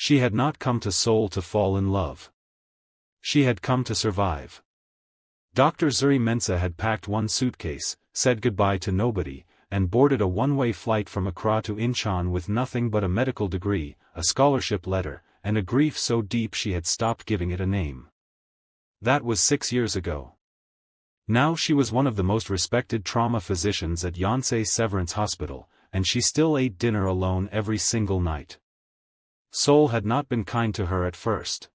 She had not come to Seoul to fall in love. She had come to survive. Dr. Zuri Mensah had packed one suitcase, said goodbye to nobody, and boarded a one-way flight from Accra to Incheon with nothing but a medical degree, a scholarship letter, and a grief so deep she had stopped giving it a name. That was 6 years ago. Now she was one of the most respected trauma physicians at Yonsei Severance Hospital, and she still ate dinner alone every single night. Seoul had not been kind to her at first.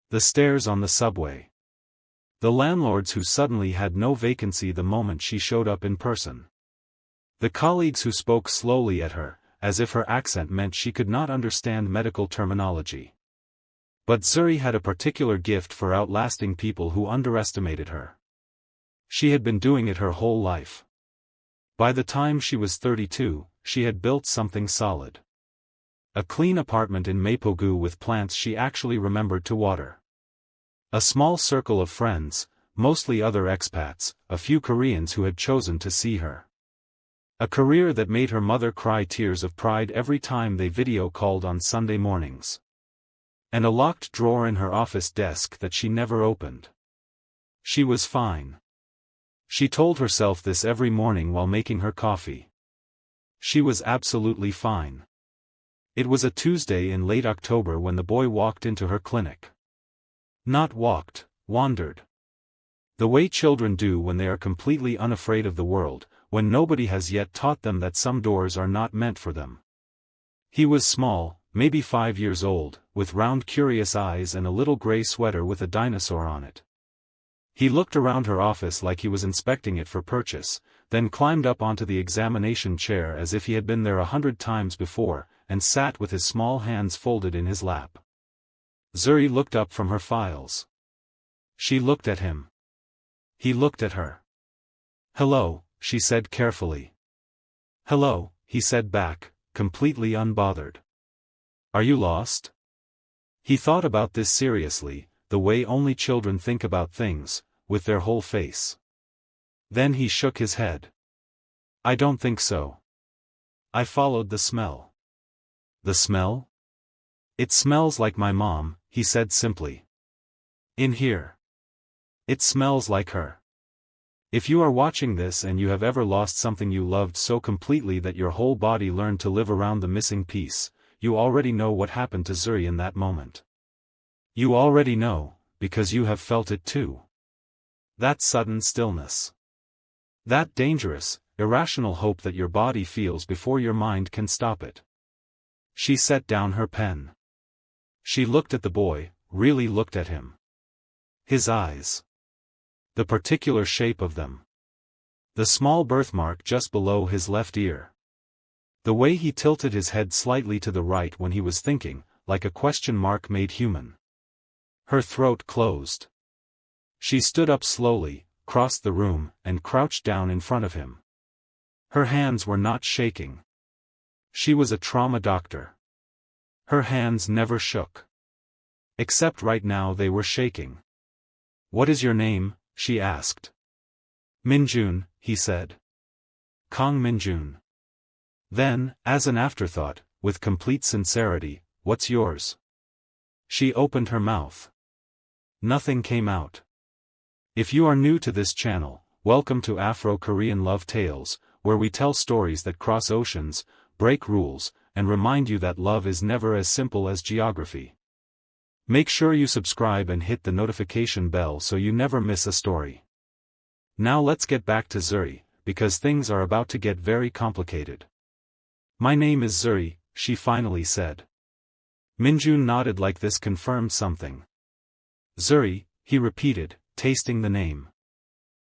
The stares on the subway. The landlords who suddenly had no vacancy the moment she showed up in person. The colleagues who spoke slowly at her, as if her accent meant she could not understand medical terminology. But Zuri had a particular gift for outlasting people who underestimated her. She had been doing it her whole life. By the time she was 32, she had built something solid. A clean apartment in Mapogu with plants she actually remembered to water. A small circle of friends, mostly other expats, a few Koreans who had chosen to see her. A career that made her mother cry tears of pride every time they video called on Sunday mornings. And a locked drawer in her office desk that she never opened. She was fine. She told herself this every morning while making her coffee. She was absolutely fine. It was a Tuesday in late October when the boy walked into her clinic. Not walked, wandered. The way children do when they are completely unafraid of the world, when nobody has yet taught them that some doors are not meant for them. He was small, maybe 5 years old, with round curious eyes and a little gray sweater with a dinosaur on it. He looked around her office like he was inspecting it for purchase, then climbed up onto the examination chair as if he had been there 100 times before, and sat with his small hands folded in his lap. Zuri looked up from her files. She looked at him. He looked at her. "Hello," she said carefully. "Hello," he said back, completely unbothered. "Are you lost?" He thought about this seriously, the way only children think about things, with their whole face. Then he shook his head. "I don't think so." I followed the smell. "The smell?" "It smells like my mom," he said simply. "In here. It smells like her." If you are watching this and you have ever lost something you loved so completely that your whole body learned to live around the missing piece, you already know what happened to Zuri in that moment. You already know, because you have felt it too. That sudden stillness. That dangerous, irrational hope that your body feels before your mind can stop it. She set down her pen. She looked at the boy, really looked at him. His eyes. The particular shape of them. The small birthmark just below his left ear. The way he tilted his head slightly to the right when he was thinking, like a question mark made human. Her throat closed. She stood up slowly, crossed the room, and crouched down in front of him. Her hands were not shaking. She was a trauma doctor. Her hands never shook. Except right now they were shaking. "What is your name?" she asked. "Minjun," he said. "Kang Minjun." Then, as an afterthought, with complete sincerity, "What's yours?" She opened her mouth. Nothing came out. If you are new to this channel, welcome to Afro Korean Love Tales, where we tell stories that cross oceans, break rules, and remind you that love is never as simple as geography. Make sure you subscribe and hit the notification bell so you never miss a story. Now let's get back to Zuri, because things are about to get very complicated. "My name is Zuri," she finally said. Minjun nodded like this confirmed something. "Zuri," he repeated, tasting the name.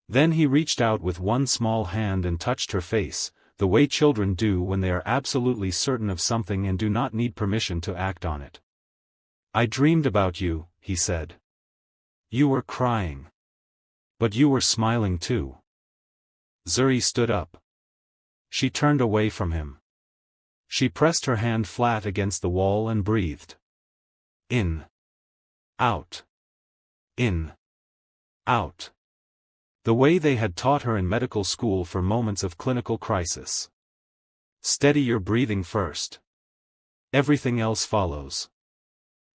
Then he reached out with one small hand and touched her face, the way children do when they are absolutely certain of something and do not need permission to act on it. "I dreamed about you," he said. "You were crying. But you were smiling too." Zuri stood up. She turned away from him. She pressed her hand flat against the wall and breathed. In. Out. In. Out. The way they had taught her in medical school for moments of clinical crisis. Steady your breathing first. Everything else follows.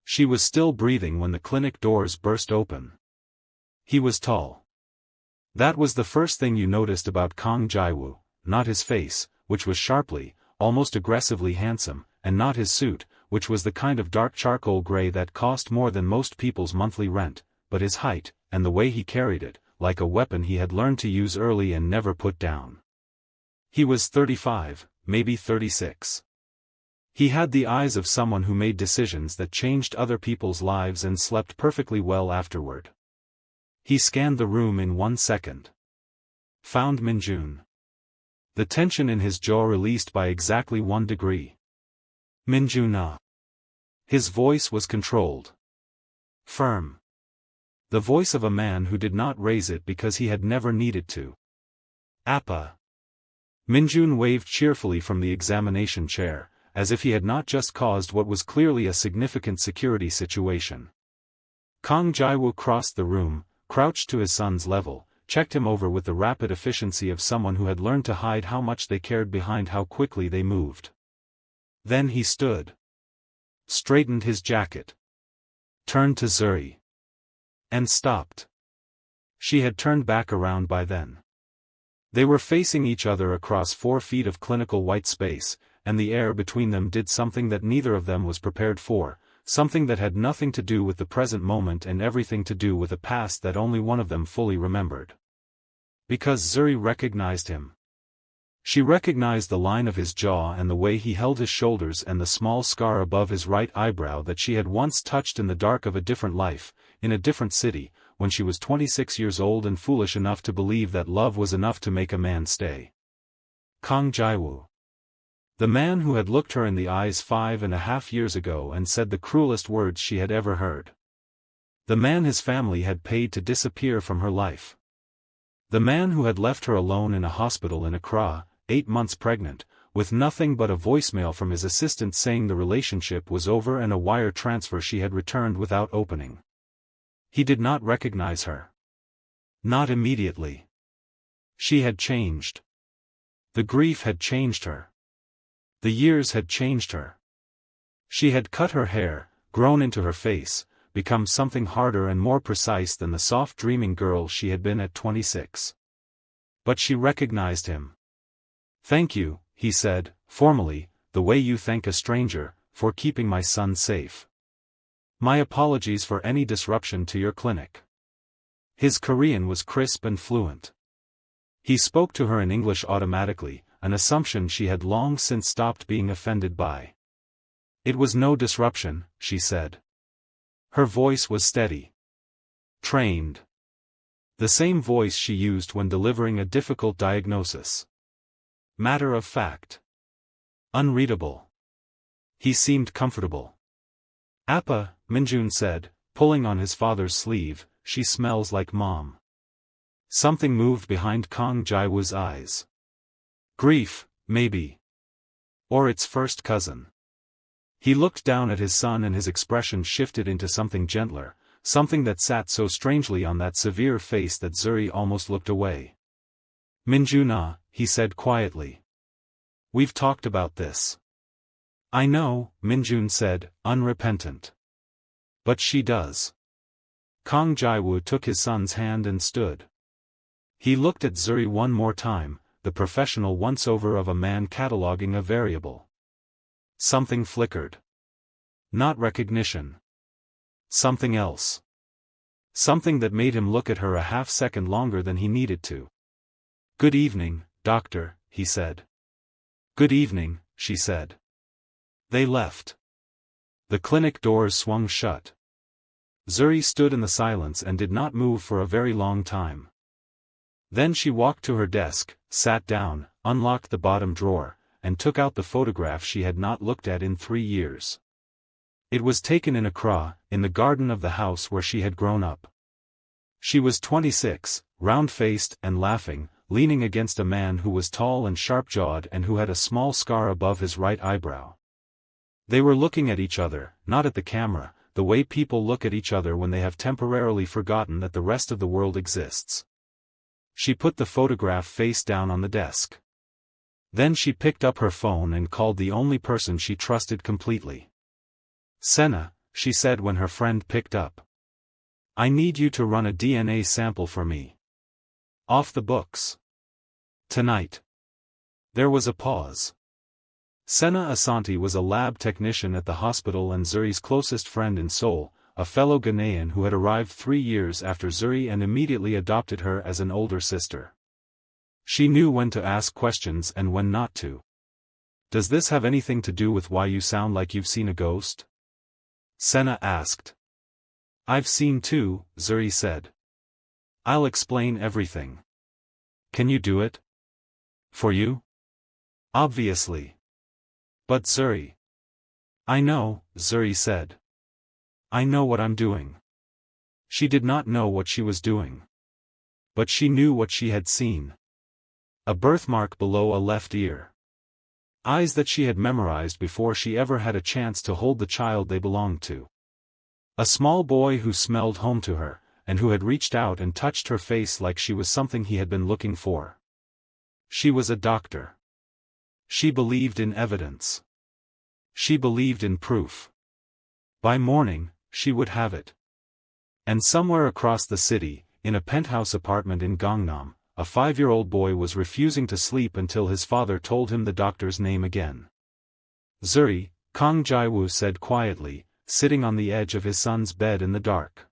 She was still breathing when the clinic doors burst open. He was tall. That was the first thing you noticed about Kang Jae-woo, not his face, which was sharply, almost aggressively handsome, and not his suit, which was the kind of dark charcoal gray that cost more than most people's monthly rent, but his height, and the way he carried it, like a weapon he had learned to use early and never put down. He was 35, maybe 36. He had the eyes of someone who made decisions that changed other people's lives and slept perfectly well afterward. He scanned the room in 1 second. Found Minjun. The tension in his jaw released by exactly 1 degree. Minjun. His voice was controlled. Firm. The voice of a man who did not raise it because he had never needed to. Appa. Minjun waved cheerfully from the examination chair, as if he had not just caused what was clearly a significant security situation. Kang Jae-woo crossed the room, crouched to his son's level, checked him over with the rapid efficiency of someone who had learned to hide how much they cared behind how quickly they moved. Then he stood. Straightened his jacket. Turned to Zuri. And stopped. She had turned back around by then. They were facing each other across 4 feet of clinical white space, and the air between them did something that neither of them was prepared for, something that had nothing to do with the present moment and everything to do with a past that only one of them fully remembered. Because Zuri recognized him. She recognized the line of his jaw and the way he held his shoulders and the small scar above his right eyebrow that she had once touched in the dark of a different life, in a different city, when she was 26 years old and foolish enough to believe that love was enough to make a man stay. Kang Jae-woo. The man who had looked her in the eyes 5.5 years ago and said the cruelest words she had ever heard. The man his family had paid to disappear from her life. The man who had left her alone in a hospital in Accra, 8 months pregnant, with nothing but a voicemail from his assistant saying the relationship was over and a wire transfer she had returned without opening. He did not recognize her. Not immediately. She had changed. The grief had changed her. The years had changed her. She had cut her hair, grown into her face, become something harder and more precise than the soft dreaming girl she had been at 26. But she recognized him. "Thank you," he said, formally, "the way you thank a stranger, for keeping my son safe. My apologies for any disruption to your clinic." His Korean was crisp and fluent. He spoke to her in English automatically, an assumption she had long since stopped being offended by. "It was no disruption," she said. Her voice was steady. Trained. The same voice she used when delivering a difficult diagnosis. Matter of fact. Unreadable. He seemed comfortable. "Appa," Minjun said, pulling on his father's sleeve, "she smells like Mom." Something moved behind Kang Jae-woo's eyes. Grief, maybe. Or its first cousin. He looked down at his son and his expression shifted into something gentler, something that sat so strangely on that severe face that Zuri almost looked away. "Minjuna," he said quietly. "We've talked about this." "I know," Minjun said, unrepentant. "But she does." Kang Jae-woo took his son's hand and stood. He looked at Zuri one more time, the professional once-over of a man cataloging a variable. Something flickered. Not recognition. Something else. Something that made him look at her a half-second longer than he needed to. "Good evening, doctor," he said. "Good evening," she said. They left. The clinic doors swung shut. Zuri stood in the silence and did not move for a very long time. Then she walked to her desk, sat down, unlocked the bottom drawer, and took out the photograph she had not looked at in 3 years. It was taken in Accra, in the garden of the house where she had grown up. She was 26, round-faced and laughing, leaning against a man who was tall and sharp-jawed and who had a small scar above his right eyebrow. They were looking at each other, not at the camera, the way people look at each other when they have temporarily forgotten that the rest of the world exists. She put the photograph face down on the desk. Then she picked up her phone and called the only person she trusted completely. "Senna," she said when her friend picked up. I need you to run a DNA sample for me. Off the books. Tonight. There was a pause. Senna Asante was a lab technician at the hospital and Zuri's closest friend in Seoul, a fellow Ghanaian who had arrived 3 years after Zuri and immediately adopted her as an older sister. She knew when to ask questions and when not to. Does this have anything to do with why you sound like you've seen a ghost? Senna asked. I've seen two, Zuri said. I'll explain everything. Can you do it? For you? Obviously. But Zuri. I know, Zuri said. I know what I'm doing. She did not know what she was doing. But she knew what she had seen. A birthmark below a left ear. Eyes that she had memorized before she ever had a chance to hold the child they belonged to. A small boy who smelled home to her, and who had reached out and touched her face like she was something he had been looking for. She was a doctor. She believed in evidence. She believed in proof. By morning, she would have it. And somewhere across the city, in a penthouse apartment in Gangnam, a 5-year-old boy was refusing to sleep until his father told him the doctor's name again. Zuri, Kang Jae-woo said quietly, sitting on the edge of his son's bed in the dark.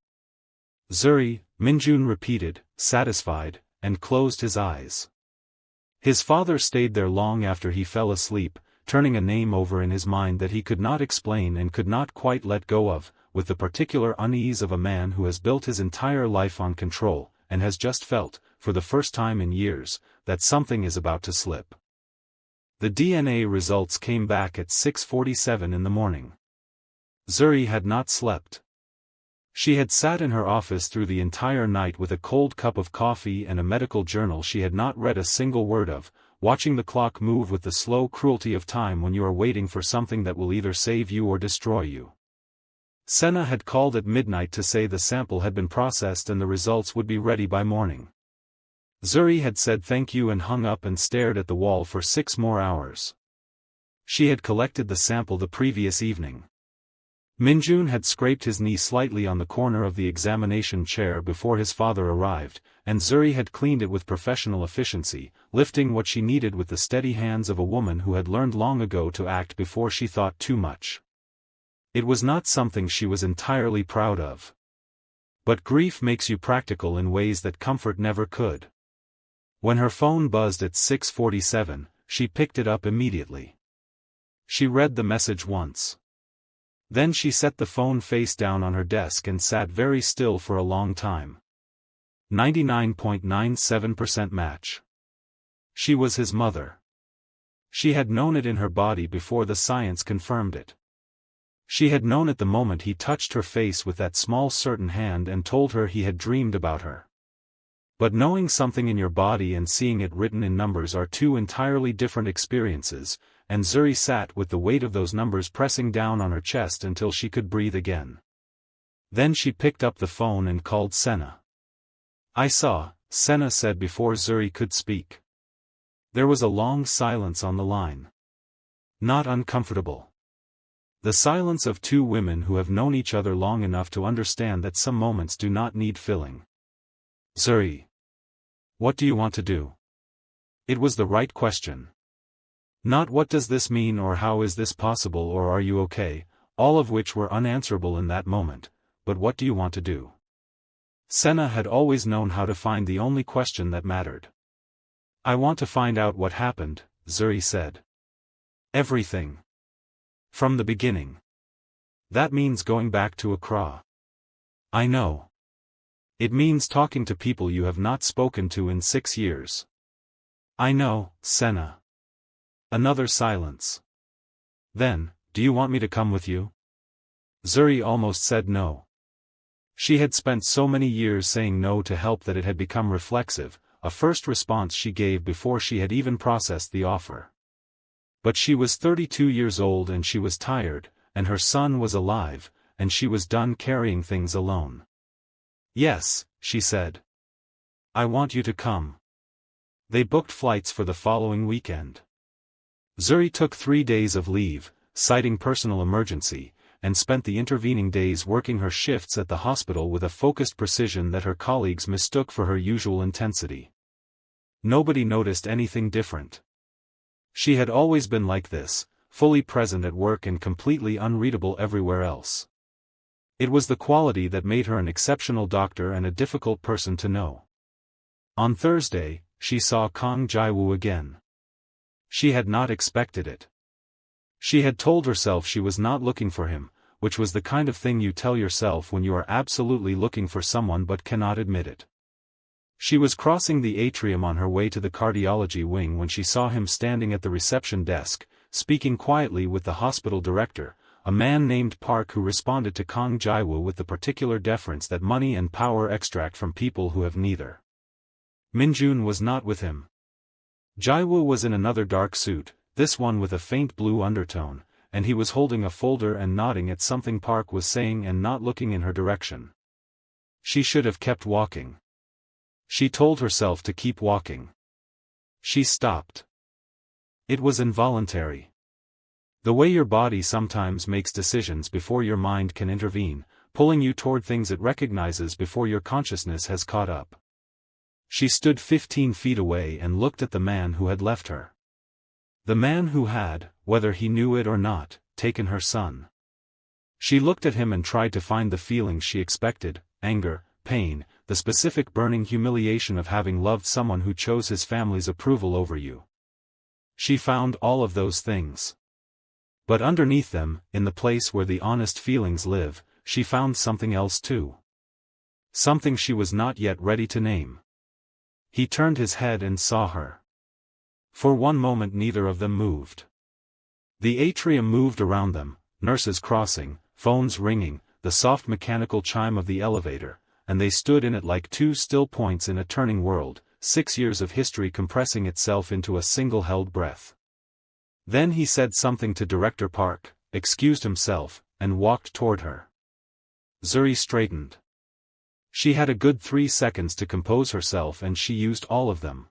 Zuri, Minjun repeated, satisfied, and closed his eyes. His father stayed there long after he fell asleep, turning a name over in his mind that he could not explain and could not quite let go of, with the particular unease of a man who has built his entire life on control, and has just felt, for the first time in years, that something is about to slip. The DNA results came back at 6:47 in the morning. Zuri had not slept. She had sat in her office through the entire night with a cold cup of coffee and a medical journal she had not read a single word of, watching the clock move with the slow cruelty of time when you are waiting for something that will either save you or destroy you. Senna had called at midnight to say the sample had been processed and the results would be ready by morning. Zuri had said thank you and hung up and stared at the wall for 6 more hours. She had collected the sample the previous evening. Minjun had scraped his knee slightly on the corner of the examination chair before his father arrived, and Zuri had cleaned it with professional efficiency, lifting what she needed with the steady hands of a woman who had learned long ago to act before she thought too much. It was not something she was entirely proud of. But grief makes you practical in ways that comfort never could. When her phone buzzed at 6:47, she picked it up immediately. She read the message once. Then she set the phone face down on her desk and sat very still for a long time. 99.97% match. She was his mother. She had known it in her body before the science confirmed it. She had known it the moment he touched her face with that small certain hand and told her he had dreamed about her. But knowing something in your body and seeing it written in numbers are two entirely different experiences, and Zuri sat with the weight of those numbers pressing down on her chest until she could breathe again. Then she picked up the phone and called Senna. I saw, Senna said before Zuri could speak. There was a long silence on the line. Not uncomfortable. The silence of two women who have known each other long enough to understand that some moments do not need filling. Zuri. What do you want to do? It was the right question. Not what does this mean or how is this possible or are you okay, all of which were unanswerable in that moment, but what do you want to do? Senna had always known how to find the only question that mattered. I want to find out what happened, Zuri said. Everything. From the beginning. That means going back to Accra. I know. It means talking to people you have not spoken to in 6 years. I know, Senna. Another silence. Then, do you want me to come with you? Zuri almost said no. She had spent so many years saying no to help that it had become reflexive, a first response she gave before she had even processed the offer. But she was 32 years old and she was tired, and her son was alive, and she was done carrying things alone. Yes, she said. I want you to come. They booked flights for the following weekend. Zuri took 3 days of leave, citing personal emergency, and spent the intervening days working her shifts at the hospital with a focused precision that her colleagues mistook for her usual intensity. Nobody noticed anything different. She had always been like this, fully present at work and completely unreadable everywhere else. It was the quality that made her an exceptional doctor and a difficult person to know. On Thursday, she saw Kang Jae-woo again. She had not expected it. She had told herself she was not looking for him, which was the kind of thing you tell yourself when you are absolutely looking for someone but cannot admit it. She was crossing the atrium on her way to the cardiology wing when she saw him standing at the reception desk, speaking quietly with the hospital director, a man named Park who responded to Kang Jae-woo with the particular deference that money and power extract from people who have neither. Minjun was not with him. Jae-woo was in another dark suit, this one with a faint blue undertone, and he was holding a folder and nodding at something Park was saying and not looking in her direction. She should have kept walking. She told herself to keep walking. She stopped. It was involuntary. The way your body sometimes makes decisions before your mind can intervene, pulling you toward things it recognizes before your consciousness has caught up. She stood 15 feet away and looked at the man who had left her. The man who had, whether he knew it or not, taken her son. She looked at him and tried to find the feelings she expected: anger, pain, the specific burning humiliation of having loved someone who chose his family's approval over you. She found all of those things. But underneath them, in the place where the honest feelings live, she found something else too. Something she was not yet ready to name. He turned his head and saw her. For one moment neither of them moved. The atrium moved around them, nurses crossing, phones ringing, the soft mechanical chime of the elevator, and they stood in it like two still points in a turning world, 6 years of history compressing itself into a single held breath. Then he said something to Director Park, excused himself, and walked toward her. Zuri straightened. She had a good 3 seconds to compose herself and she used all of them.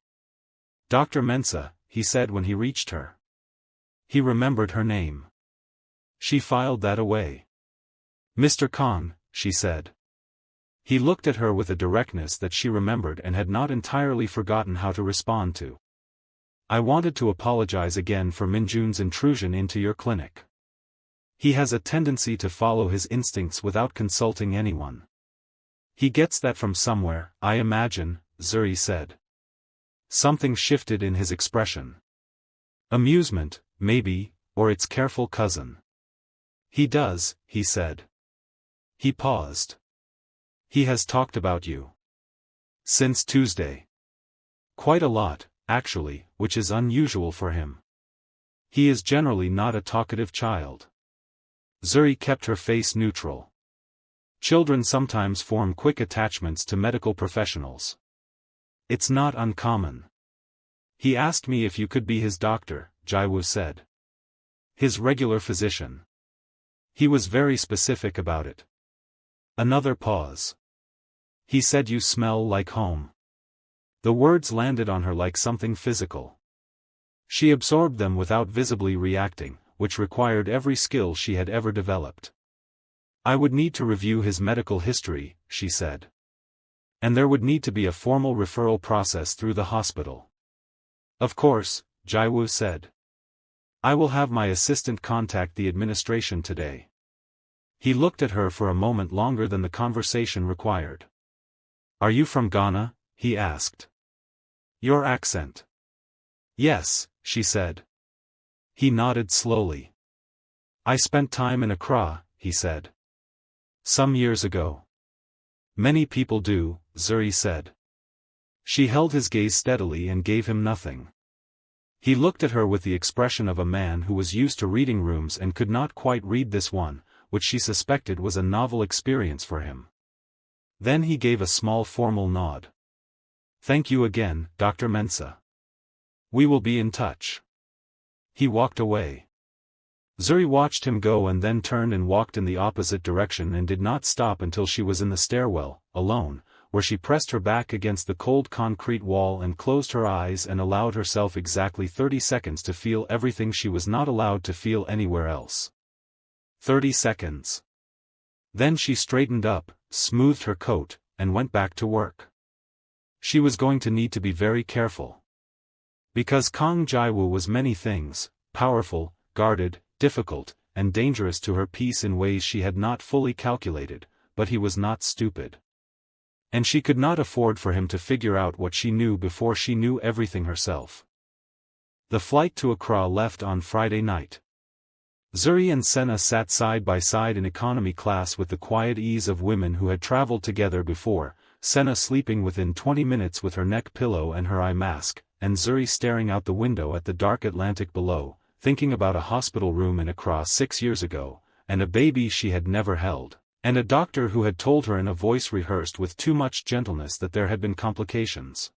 Dr. Mensah, he said when he reached her. He remembered her name. She filed that away. Mr. Kang, she said. He looked at her with a directness that she remembered and had not entirely forgotten how to respond to. I wanted to apologize again for Minjun's intrusion into your clinic. He has a tendency to follow his instincts without consulting anyone. He gets that from somewhere, I imagine, Zuri said. Something shifted in his expression. Amusement, maybe, or its careful cousin. He does, he said. He paused. He has talked about you. Since Tuesday. Quite a lot, actually, which is unusual for him. He is generally not a talkative child. Zuri kept her face neutral. Children sometimes form quick attachments to medical professionals. It's not uncommon. He asked me if you could be his doctor, Jae-woo said. His regular physician. He was very specific about it. Another pause. He said you smell like home. The words landed on her like something physical. She absorbed them without visibly reacting, which required every skill she had ever developed. I would need to review his medical history, she said. And there would need to be a formal referral process through the hospital. Of course, Jae-woo said. I will have my assistant contact the administration today. He looked at her for a moment longer than the conversation required. Are you from Ghana? He asked. Your accent. Yes, she said. He nodded slowly. I spent time in Accra, he said. Some years ago. Many people do, Zuri said. She held his gaze steadily and gave him nothing. He looked at her with the expression of a man who was used to reading rooms and could not quite read this one, which she suspected was a novel experience for him. Then he gave a small formal nod. Thank you again, Dr. Mensah. We will be in touch. He walked away. Zuri watched him go and then turned and walked in the opposite direction and did not stop until she was in the stairwell, alone, where she pressed her back against the cold concrete wall and closed her eyes and allowed herself exactly 30 seconds to feel everything she was not allowed to feel anywhere else. 30 seconds. Then she straightened up, smoothed her coat, and went back to work. She was going to need to be very careful. Because Kang Jae-woo was many things, powerful, guarded, difficult, and dangerous to her peace in ways she had not fully calculated, but he was not stupid. And she could not afford for him to figure out what she knew before she knew everything herself. The flight to Accra left on Friday night. Zuri and Senna sat side by side in economy class with the quiet ease of women who had traveled together before, Senna sleeping within 20 minutes with her neck pillow and her eye mask, and Zuri staring out the window at the dark Atlantic below, thinking about a hospital room in Accra 6 years ago, and a baby she had never held, and a doctor who had told her in a voice rehearsed with too much gentleness that there had been complications.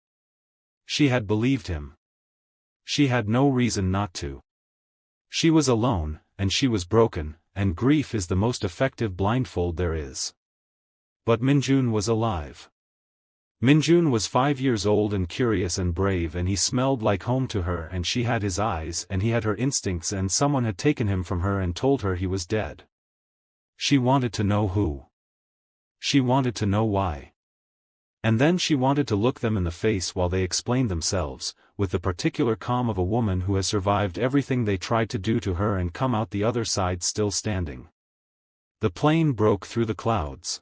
She had believed him. She had no reason not to. She was alone, and she was broken, and grief is the most effective blindfold there is. But Minjun was alive. Minjun was 5 years old and curious and brave, and he smelled like home to her, and she had his eyes and he had her instincts, and someone had taken him from her and told her he was dead. She wanted to know who. She wanted to know why. And then she wanted to look them in the face while they explained themselves, with the particular calm of a woman who has survived everything they tried to do to her and come out the other side still standing. The plane broke through the clouds.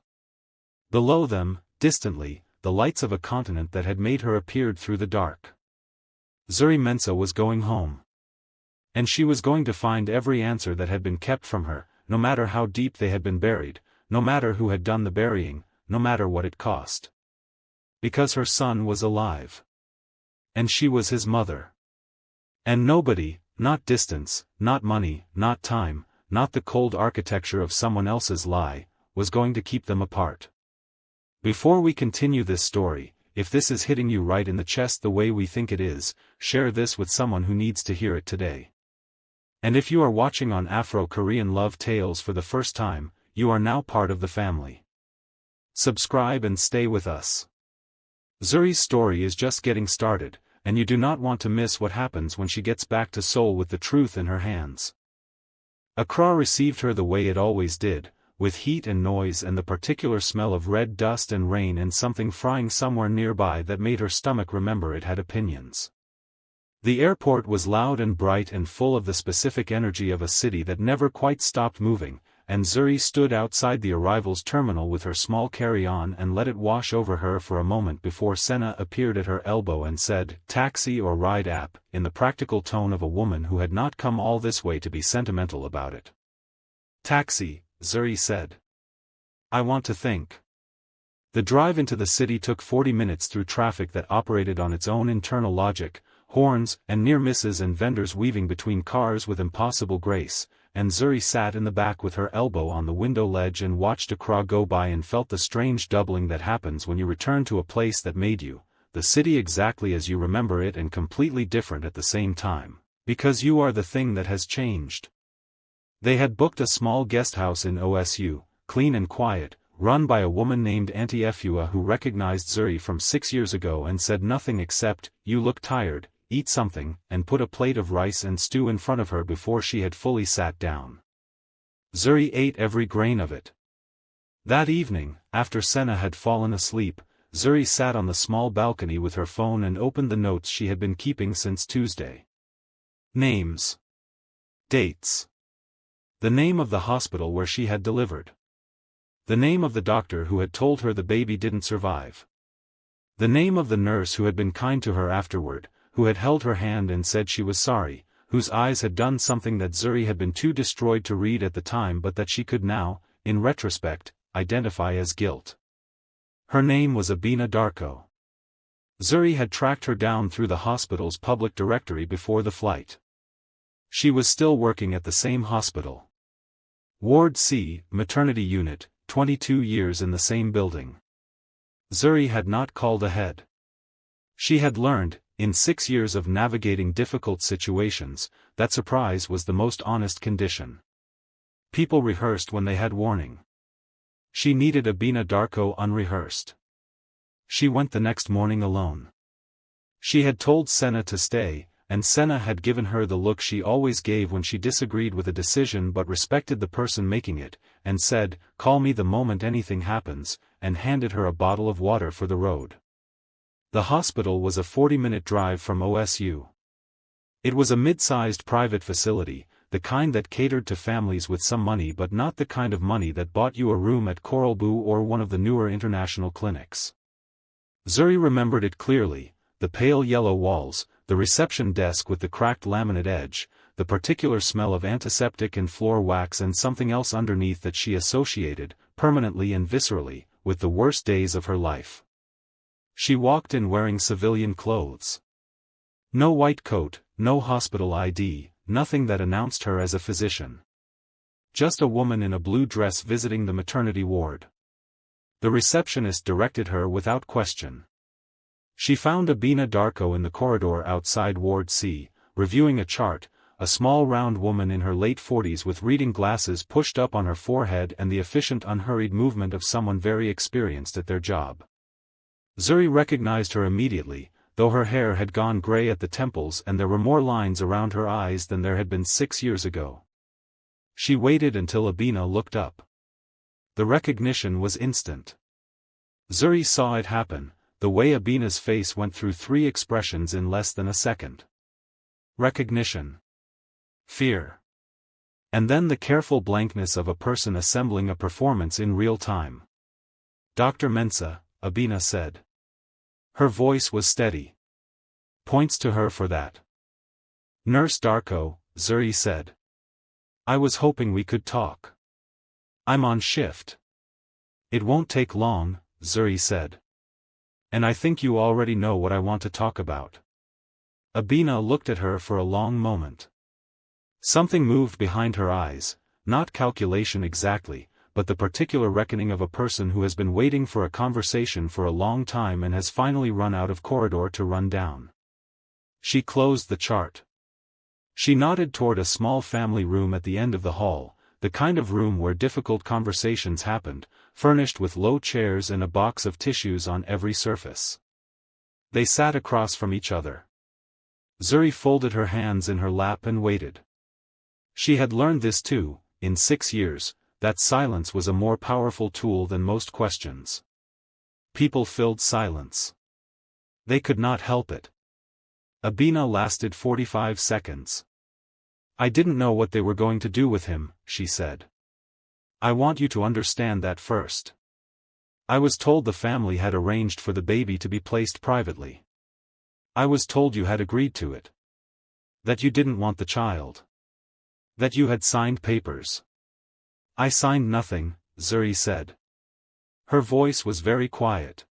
Below them, distantly, the lights of a continent that had made her appeared through the dark. Zuri Mensah was going home. And she was going to find every answer that had been kept from her, no matter how deep they had been buried, no matter who had done the burying, no matter what it cost. Because her son was alive. And she was his mother. And nobody, not distance, not money, not time, not the cold architecture of someone else's lie, was going to keep them apart. Before we continue this story, if this is hitting you right in the chest the way we think it is, share this with someone who needs to hear it today. And if you are watching on Afro Korean Love Tales for the first time, you are now part of the family. Subscribe and stay with us. Zuri's story is just getting started, and you do not want to miss what happens when she gets back to Seoul with the truth in her hands. Accra received her the way it always did, with heat and noise and the particular smell of red dust and rain and something frying somewhere nearby that made her stomach remember it had opinions. The airport was loud and bright and full of the specific energy of a city that never quite stopped moving, and Zuri stood outside the arrivals terminal with her small carry-on and let it wash over her for a moment before Senna appeared at her elbow and said, "Taxi or ride app," in the practical tone of a woman who had not come all this way to be sentimental about it. "Taxi," Zuri said. "I want to think." The drive into the city took 40 minutes through traffic that operated on its own internal logic, horns and near misses and vendors weaving between cars with impossible grace, and Zuri sat in the back with her elbow on the window ledge and watched Accra go by and felt the strange doubling that happens when you return to a place that made you, the city exactly as you remember it and completely different at the same time, because you are the thing that has changed. They had booked a small guest house in OSU, clean and quiet, run by a woman named Auntie Efua who recognized Zuri from 6 years ago and said nothing except, "You look tired, eat something," and put a plate of rice and stew in front of her before she had fully sat down. Zuri ate every grain of it. That evening, after Senna had fallen asleep, Zuri sat on the small balcony with her phone and opened the notes she had been keeping since Tuesday. Names. Dates. The name of the hospital where she had delivered. The name of the doctor who had told her the baby didn't survive. The name of the nurse who had been kind to her afterward, who had held her hand and said she was sorry, whose eyes had done something that Zuri had been too destroyed to read at the time but that she could now, in retrospect, identify as guilt. Her name was Abina Darko. Zuri had tracked her down through the hospital's public directory before the flight. She was still working at the same hospital. Ward C, maternity unit, 22 years in the same building. Zuri had not called ahead. She had learned, in 6 years of navigating difficult situations, that surprise was the most honest condition. People rehearsed when they had warning. She needed Abina Darko unrehearsed. She went the next morning alone. She had told Senna to stay, and Senna had given her the look she always gave when she disagreed with a decision but respected the person making it, and said, "Call me the moment anything happens," and handed her a bottle of water for the road. The hospital was a 40-minute drive from OSU. It was a mid-sized private facility, the kind that catered to families with some money but not the kind of money that bought you a room at Coralbu or one of the newer international clinics. Zuri remembered it clearly: the pale yellow walls, the reception desk with the cracked laminate edge, the particular smell of antiseptic and floor wax, and something else underneath that she associated, permanently and viscerally, with the worst days of her life. She walked in wearing civilian clothes. No white coat, no hospital ID, nothing that announced her as a physician. Just a woman in a blue dress visiting the maternity ward. The receptionist directed her without question. She found Abina Darko in the corridor outside Ward C, reviewing a chart, a small round woman in her late 40s with reading glasses pushed up on her forehead and the efficient unhurried movement of someone very experienced at their job. Zuri recognized her immediately, though her hair had gone gray at the temples and there were more lines around her eyes than there had been 6 years ago. She waited until Abina looked up. The recognition was instant. Zuri saw it happen, the way Abina's face went through 3 expressions in less than a second. Recognition. Fear. And then the careful blankness of a person assembling a performance in real time. "Dr. Mensah," Abina said. Her voice was steady. "Points to her for that." "Nurse Darko," Zuri said. "I was hoping we could talk. I'm on shift." "It won't take long," Zuri said. "And I think you already know what I want to talk about." Abina looked at her for a long moment. Something moved behind her eyes, not calculation exactly, but the particular reckoning of a person who has been waiting for a conversation for a long time and has finally run out of corridor to run down. She closed the chart. She nodded toward a small family room at the end of the hall, the kind of room where difficult conversations happened, furnished with low chairs and a box of tissues on every surface. They sat across from each other. Zuri folded her hands in her lap and waited. She had learned this too, in 6 years, that silence was a more powerful tool than most questions. People filled silence. They could not help it. Abina lasted 45 seconds. "I didn't know what they were going to do with him," she said. "I want you to understand that first. I was told the family had arranged for the baby to be placed privately. I was told you had agreed to it. That you didn't want the child. That you had signed papers." "I signed nothing," Zuri said. Her voice was very quiet.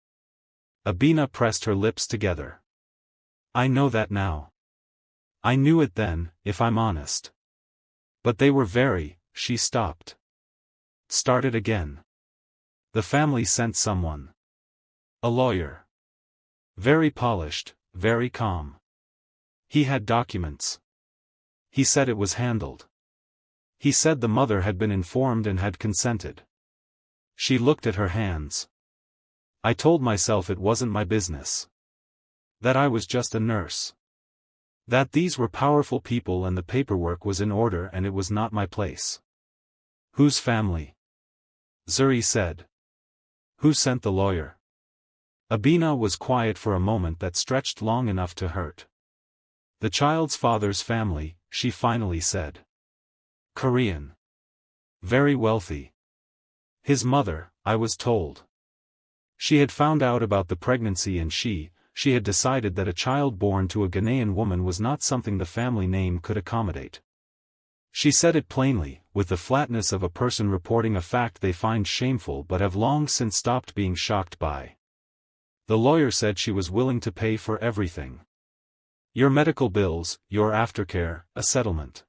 Abina pressed her lips together. "I know that now. I knew it then, if I'm honest. But they were very..." She stopped. Started again. "The family sent someone. A lawyer. Very polished, very calm. He had documents. He said it was handled. He said the mother had been informed and had consented." She looked at her hands. "I told myself it wasn't my business. That I was just a nurse. That these were powerful people and the paperwork was in order and it was not my place." "Whose family?" Zuri said. "Who sent the lawyer?" Abina was quiet for a moment that stretched long enough to hurt. "The child's father's family," she finally said. "Korean. Very wealthy. His mother, I was told. She had found out about the pregnancy and she had decided that a child born to a Ghanaian woman was not something the family name could accommodate. She said it plainly, with the flatness of a person reporting a fact they find shameful but have long since stopped being shocked by. The lawyer said she was willing to pay for everything. Your medical bills, your aftercare, a settlement.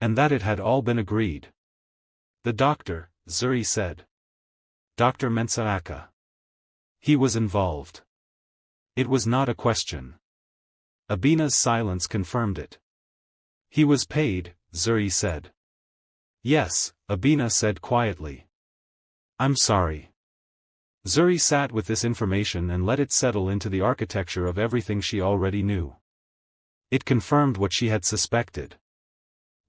And that it had all been agreed." "The doctor," Zuri said. "Dr. Mensah. He was involved. It was not a question." Abina's silence confirmed it. "He was paid," Zuri said. "Yes," Abina said quietly. "I'm sorry." Zuri sat with this information and let it settle into the architecture of everything she already knew. It confirmed what she had suspected.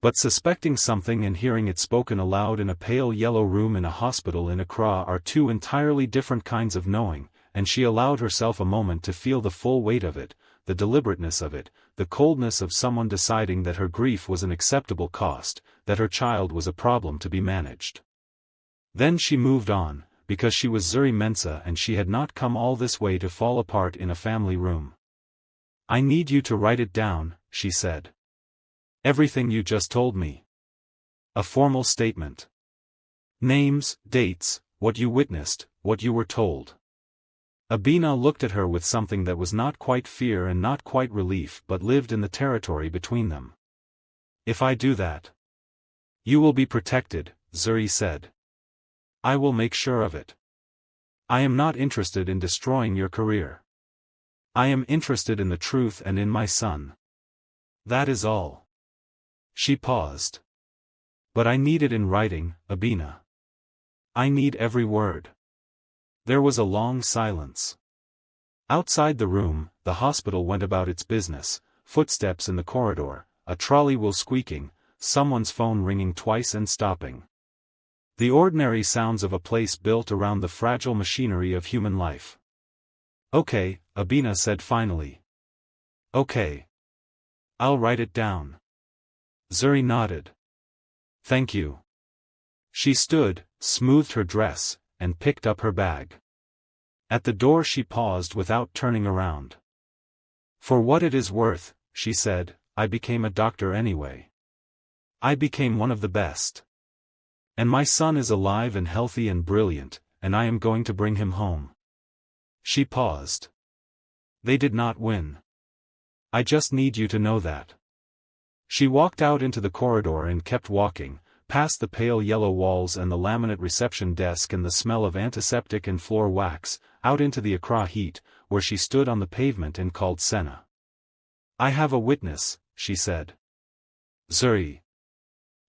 But suspecting something and hearing it spoken aloud in a pale yellow room in a hospital in Accra are two entirely different kinds of knowing, and she allowed herself a moment to feel the full weight of it, the deliberateness of it, the coldness of someone deciding that her grief was an acceptable cost, that her child was a problem to be managed. Then she moved on, because she was Zuri Mensah and she had not come all this way to fall apart in a family room. "I need you to write it down," she said. "Everything you just told me. A formal statement. Names, dates, what you witnessed, what you were told." Abina looked at her with something that was not quite fear and not quite relief but lived in the territory between them. "If I do that, you will be protected," Zuri said. "I will make sure of it. I am not interested in destroying your career. I am interested in the truth and in my son. That is all." She paused. "But I need it in writing, Abina. I need every word." There was a long silence. Outside the room, the hospital went about its business, footsteps in the corridor, a trolley wheel squeaking, someone's phone ringing twice and stopping. The ordinary sounds of a place built around the fragile machinery of human life. "Okay," Abina said finally. "Okay. I'll write it down." Zuri nodded. "Thank you." She stood, smoothed her dress, and picked up her bag. At the door she paused without turning around. "For what it is worth," she said, "I became a doctor anyway. I became one of the best. And my son is alive and healthy and brilliant, and I am going to bring him home." She paused. "They did not win. I just need you to know that." She walked out into the corridor and kept walking, past the pale yellow walls and the laminate reception desk and the smell of antiseptic and floor wax, out into the Accra heat, where she stood on the pavement and called Senna. "I have a witness," she said. "Zuri.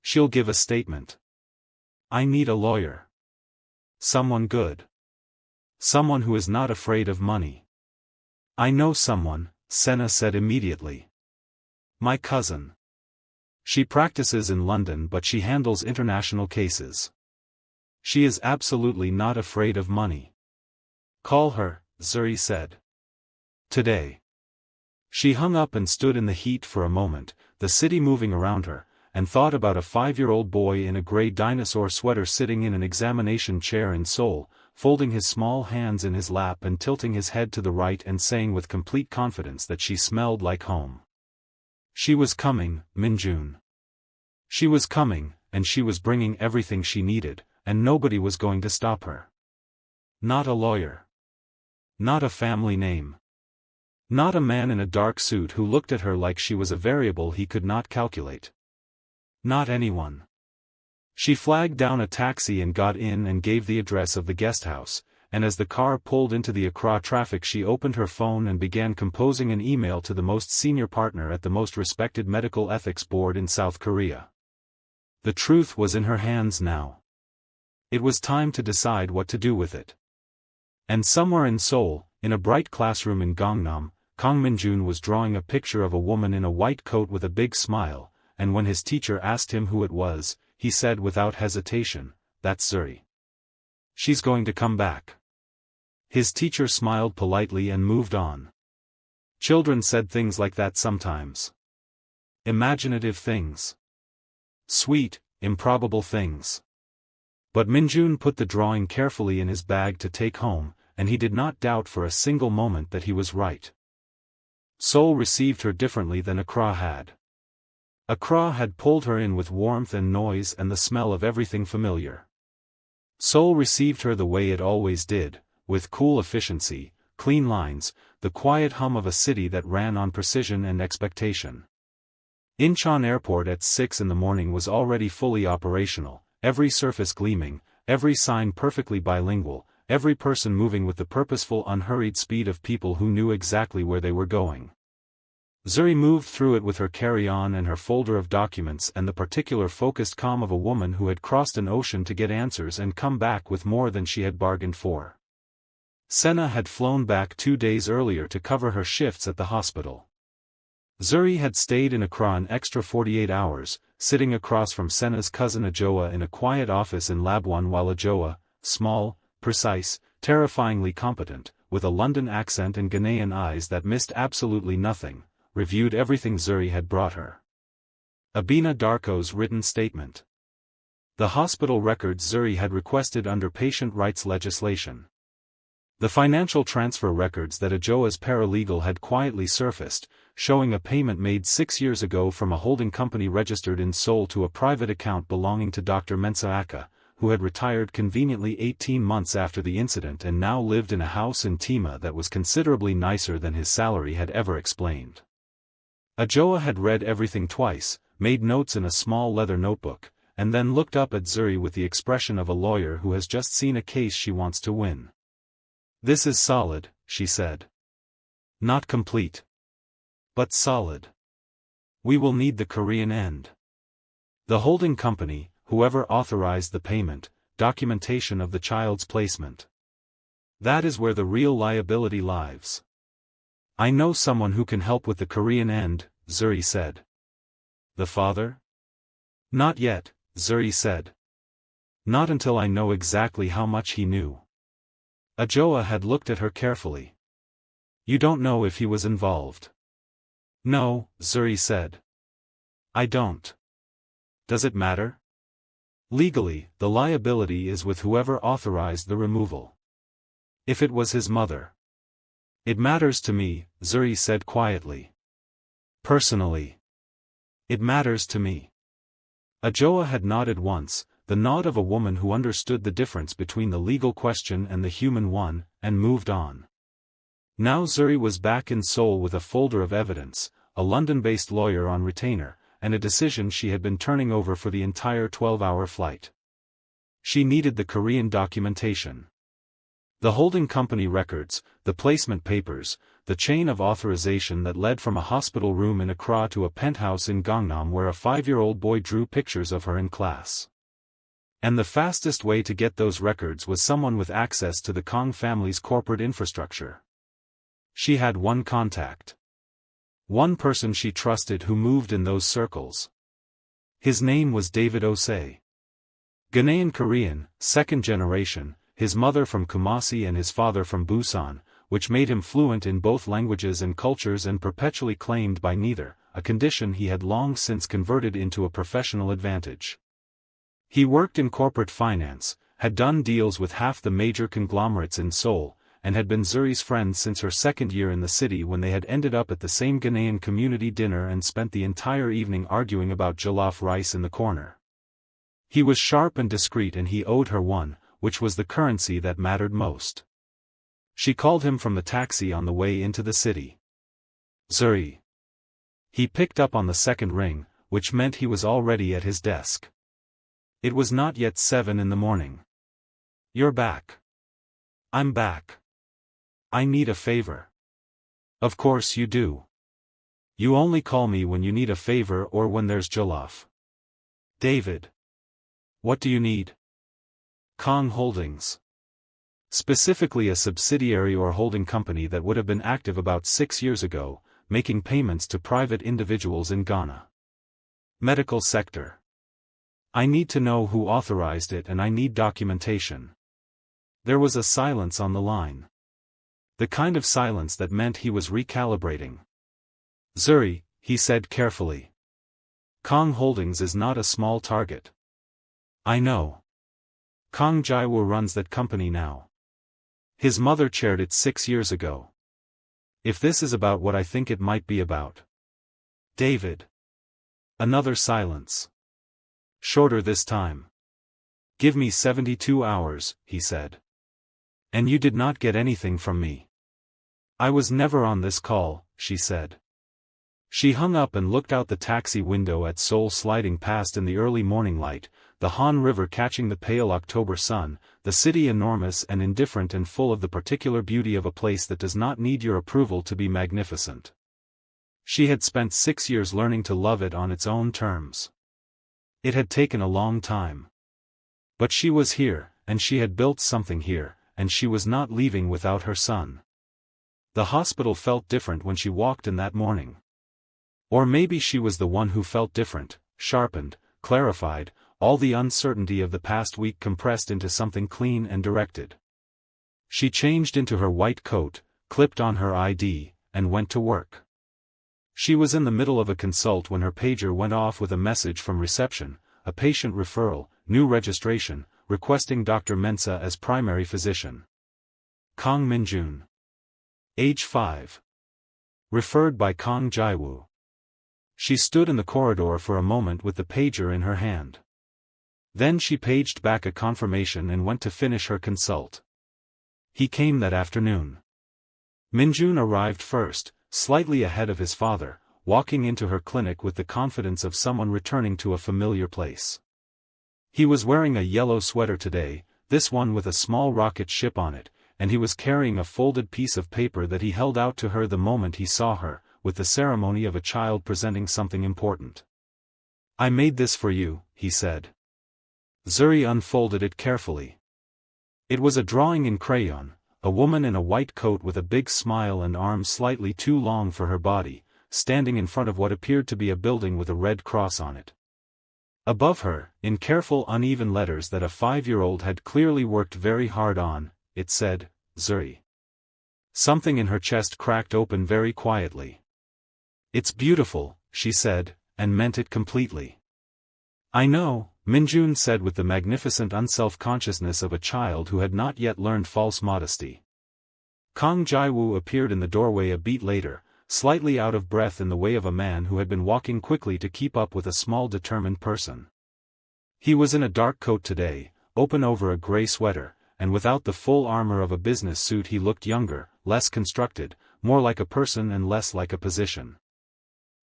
She'll give a statement. I need a lawyer. Someone good. Someone who is not afraid of money." "I know someone," Senna said immediately. "My cousin. She practices in London but she handles international cases. She is absolutely not afraid of money. Call her," Zuri said. "Today." She hung up and stood in the heat for a moment, the city moving around her, and thought about a 5-year-old boy in a gray dinosaur sweater sitting in an examination chair in Seoul, folding his small hands in his lap and tilting his head to the right and saying with complete confidence that she smelled like home. She was coming, Minjun. She was coming, and she was bringing everything she needed, and nobody was going to stop her. Not a lawyer. Not a family name. Not a man in a dark suit who looked at her like she was a variable he could not calculate. Not anyone. She flagged down a taxi and got in and gave the address of the guest house, and as the car pulled into the Accra traffic she opened her phone and began composing an email to the most senior partner at the most respected medical ethics board in South Korea. The truth was in her hands now. It was time to decide what to do with it. And somewhere in Seoul, in a bright classroom in Gangnam, Kang Minjun was drawing a picture of a woman in a white coat with a big smile, and when his teacher asked him who it was, he said without hesitation, "That's Zuri. She's going to come back." His teacher smiled politely and moved on. Children said things like that sometimes. Imaginative things. Sweet, improbable things. But Minjun put the drawing carefully in his bag to take home, and he did not doubt for a single moment that he was right. Seoul received her differently than Accra had. Accra had pulled her in with warmth and noise and the smell of everything familiar. Seoul received her the way it always did, with cool efficiency, clean lines, the quiet hum of a city that ran on precision and expectation. Incheon Airport at 6 in the morning was already fully operational, every surface gleaming, every sign perfectly bilingual, every person moving with the purposeful unhurried speed of people who knew exactly where they were going. Zuri moved through it with her carry-on and her folder of documents and the particular focused calm of a woman who had crossed an ocean to get answers and come back with more than she had bargained for. Senna had flown back 2 days earlier to cover her shifts at the hospital. Zuri had stayed in Accra an extra 48 hours, sitting across from Senna's cousin Ajoa in a quiet office in Lab 1 while Ajoa, small, precise, terrifyingly competent, with a London accent and Ghanaian eyes that missed absolutely nothing, reviewed everything Zuri had brought her. Abina Darko's written statement. The hospital records Zuri had requested under patient rights legislation. The financial transfer records that Ajoa's paralegal had quietly surfaced, showing a payment made 6 years ago from a holding company registered in Seoul to a private account belonging to Dr. Mensah, who had retired conveniently 18 months after the incident and now lived in a house in Tima that was considerably nicer than his salary had ever explained. Ajoa had read everything twice, made notes in a small leather notebook, and then looked up at Zuri with the expression of a lawyer who has just seen a case she wants to win. "This is solid," she said. "Not complete. But solid. We will need the Korean end. The holding company, whoever authorized the payment, documentation of the child's placement. That is where the real liability lies." "I know someone who can help with the Korean end," Zuri said. "The father?" "Not yet," Zuri said. "Not until I know exactly how much he knew." Ajoa had looked at her carefully. "You don't know if he was involved?" "No," Zuri said. "I don't." "Does it matter?" "Legally, the liability is with whoever authorized the removal. If it was his mother." "It matters to me," Zuri said quietly. "Personally. It matters to me." Ajoa had nodded once, the nod of a woman who understood the difference between the legal question and the human one, and moved on. Now Zuri was back in Seoul with a folder of evidence, a London-based lawyer on retainer, and a decision she had been turning over for the entire 12-hour flight. She needed the Korean documentation. The holding company records, the placement papers, the chain of authorization that led from a hospital room in Accra to a penthouse in Gangnam where a 5-year-old boy drew pictures of her in class. And the fastest way to get those records was someone with access to the Kang family's corporate infrastructure. She had one contact. One person she trusted who moved in those circles. His name was David Osei. Ghanaian Korean, second generation, his mother from Kumasi and his father from Busan, which made him fluent in both languages and cultures and perpetually claimed by neither, a condition he had long since converted into a professional advantage. He worked in corporate finance, had done deals with half the major conglomerates in Seoul, and had been Zuri's friend since her second year in the city when they had ended up at the same Ghanaian community dinner and spent the entire evening arguing about jollof rice in the corner. He was sharp and discreet and he owed her one, which was the currency that mattered most. She called him from the taxi on the way into the city. "Zuri." He picked up on the second ring, which meant he was already at his desk. It was not yet 7 in the morning. "You're back." "I'm back. I need a favor." "Of course you do. You only call me when you need a favor or when there's jollof." "David." "What do you need?" "Kang Holdings. Specifically a subsidiary or holding company that would have been active about 6 years ago, making payments to private individuals in Ghana. Medical sector. I need to know who authorized it and I need documentation." There was a silence on the line. The kind of silence that meant he was recalibrating. "Zuri," he said carefully. "Kang Holdings is not a small target." "I know. Kang Jae-woo runs that company now. His mother chaired it 6 years ago. If this is about what I think it might be about." "David." Another silence. Shorter this time. "Give me 72 hours, he said. "And you did not get anything from me." "I was never on this call," she said. She hung up and looked out the taxi window at Seoul sliding past in the early morning light, the Han River catching the pale October sun, the city enormous and indifferent and full of the particular beauty of a place that does not need your approval to be magnificent. She had spent 6 years learning to love it on its own terms. It had taken a long time. But she was here, and she had built something here, and she was not leaving without her son. The hospital felt different when she walked in that morning. Or maybe she was the one who felt different, sharpened, clarified, all the uncertainty of the past week compressed into something clean and directed. She changed into her white coat, clipped on her ID, and went to work. She was in the middle of a consult when her pager went off with a message from reception, a patient referral, new registration, requesting Dr. Mensah as primary physician. Kang Minjun. Age 5. Referred by Kang Jaiwoo. She stood in the corridor for a moment with the pager in her hand. Then she paged back a confirmation and went to finish her consult. He came that afternoon. Minjun arrived first, slightly ahead of his father, walking into her clinic with the confidence of someone returning to a familiar place. He was wearing a yellow sweater today, this one with a small rocket ship on it, and he was carrying a folded piece of paper that he held out to her the moment he saw her, with the ceremony of a child presenting something important. "I made this for you," he said. Zuri unfolded it carefully. It was a drawing in crayon, a woman in a white coat with a big smile and arms slightly too long for her body, standing in front of what appeared to be a building with a red cross on it. Above her, in careful uneven letters that a 5-year-old had clearly worked very hard on, it said, Zuri. Something in her chest cracked open very quietly. "It's beautiful," she said, and meant it completely. "I know," Minjun said with the magnificent unself-consciousness of a child who had not yet learned false modesty. Kang Jaiwoo appeared in the doorway a beat later, slightly out of breath in the way of a man who had been walking quickly to keep up with a small determined person. He was in a dark coat today, open over a gray sweater, and without the full armor of a business suit he looked younger, less constructed, more like a person and less like a position.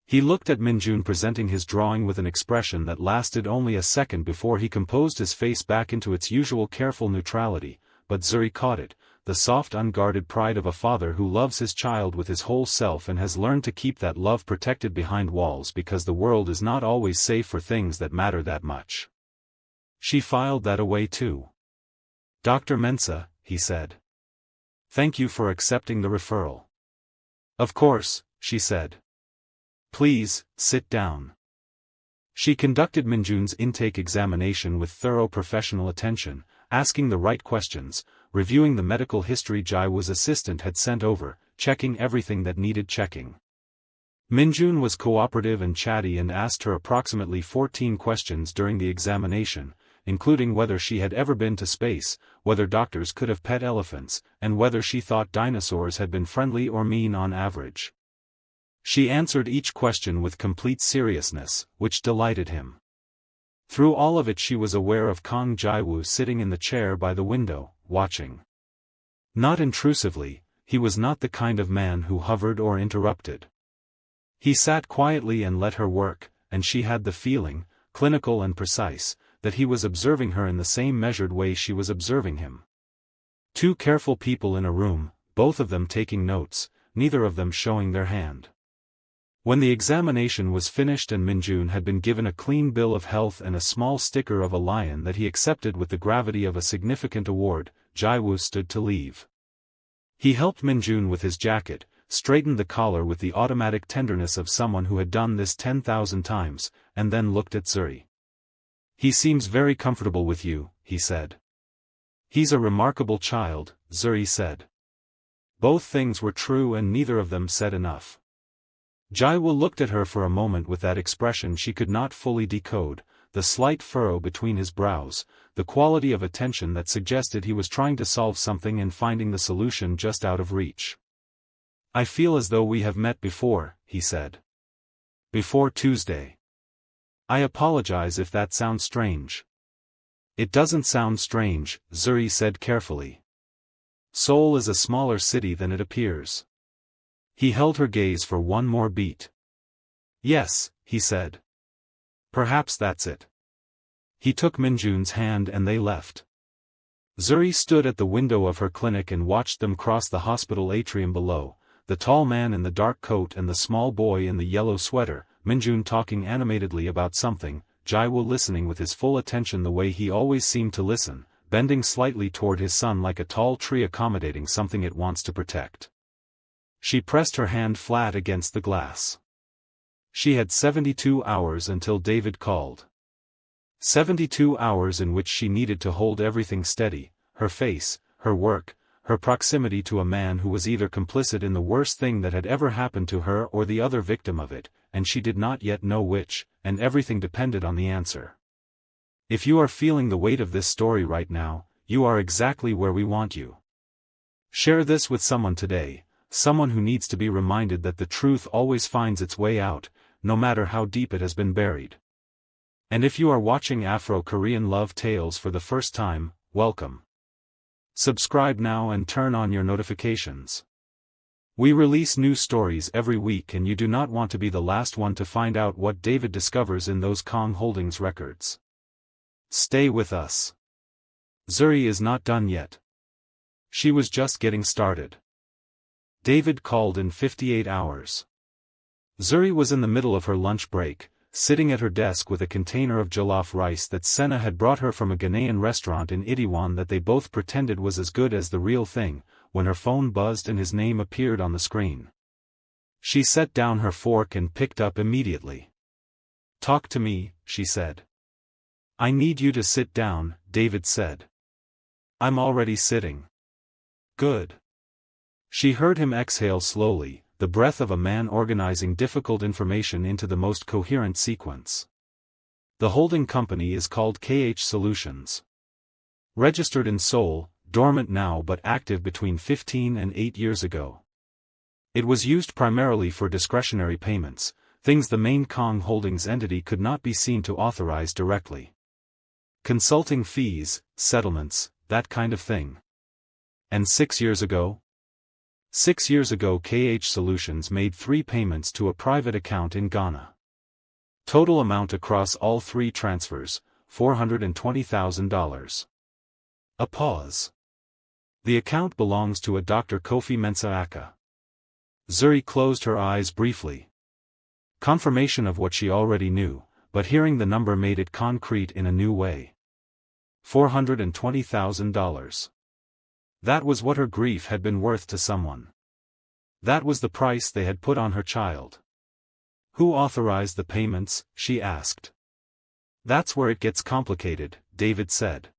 He looked at Minjun presenting his drawing with an expression that lasted only a second before he composed his face back into its usual careful neutrality, but Zuri caught it, the soft unguarded pride of a father who loves his child with his whole self and has learned to keep that love protected behind walls because the world is not always safe for things that matter that much. She filed that away too. "Dr. Mensah," he said. "Thank you for accepting the referral." "Of course," she said. "Please, sit down." She conducted Minjun's intake examination with thorough professional attention, asking the right questions, reviewing the medical history Jaiwoo's assistant had sent over, checking everything that needed checking. Minjun was cooperative and chatty and asked her approximately 14 questions during the examination, including whether she had ever been to space, whether doctors could have pet elephants, and whether she thought dinosaurs had been friendly or mean on average. She answered each question with complete seriousness, which delighted him. Through all of it she was aware of Kang Jaiwoo sitting in the chair by the window, watching. Not intrusively, he was not the kind of man who hovered or interrupted. He sat quietly and let her work, and she had the feeling, clinical and precise, that he was observing her in the same measured way she was observing him. Two careful people in a room, both of them taking notes, neither of them showing their hand. When the examination was finished and Minjun had been given a clean bill of health and a small sticker of a lion that he accepted with the gravity of a significant award, Jaiwoo stood to leave. He helped Minjun with his jacket, straightened the collar with the automatic tenderness of someone who had done this 10,000 times, and then looked at Zuri. "He seems very comfortable with you," he said. "He's a remarkable child," Zuri said. Both things were true and neither of them said enough. Jaiwoo looked at her for a moment with that expression she could not fully decode, the slight furrow between his brows, the quality of attention that suggested he was trying to solve something and finding the solution just out of reach. "I feel as though we have met before," he said. "Before Tuesday." "I apologize if that sounds strange." "It doesn't sound strange," Zuri said carefully. "Seoul is a smaller city than it appears." He held her gaze for one more beat. "Yes," he said. "Perhaps that's it." He took Minjun's hand and they left. Zuri stood at the window of her clinic and watched them cross the hospital atrium below, the tall man in the dark coat and the small boy in the yellow sweater, Minjun talking animatedly about something, Jaiwoo listening with his full attention the way he always seemed to listen, bending slightly toward his son like a tall tree accommodating something it wants to protect. She pressed her hand flat against the glass. She had 72 hours until David called. 72 hours in which she needed to hold everything steady, her face, her work, her proximity to a man who was either complicit in the worst thing that had ever happened to her or the other victim of it, and she did not yet know which, and everything depended on the answer. If you are feeling the weight of this story right now, you are exactly where we want you. Share this with someone today, someone who needs to be reminded that the truth always finds its way out, no matter how deep it has been buried. And if you are watching Afro-Korean love tales for the first time, welcome. Subscribe now and turn on your notifications. We release new stories every week and you do not want to be the last one to find out what David discovers in those Kong Holdings records. Stay with us. Zuri is not done yet. She was just getting started. David called in 58 hours. Zuri was in the middle of her lunch break, sitting at her desk with a container of jollof rice that Senna had brought her from a Ghanaian restaurant in Itaewon that they both pretended was as good as the real thing, when her phone buzzed and his name appeared on the screen. She set down her fork and picked up immediately. "Talk to me," she said. "I need you to sit down," David said. "I'm already sitting." "Good." She heard him exhale slowly, the breath of a man organizing difficult information into the most coherent sequence. The holding company is called KH Solutions. Registered in Seoul, dormant now but active between 15 and 8 years ago. It was used primarily for discretionary payments, things the main Kong Holdings entity could not be seen to authorize directly. Consulting fees, settlements, that kind of thing. And 6 years ago? 6 years ago KH Solutions made 3 payments to a private account in Ghana. Total amount across all 3 transfers, $420,000. A pause. The account belongs to a Dr. Zuri Mensah. Zuri closed her eyes briefly. Confirmation of what she already knew, but hearing the number made it concrete in a new way. $420,000. That was what her grief had been worth to someone. That was the price they had put on her child. Who authorized the payments, she asked. That's where it gets complicated, David said.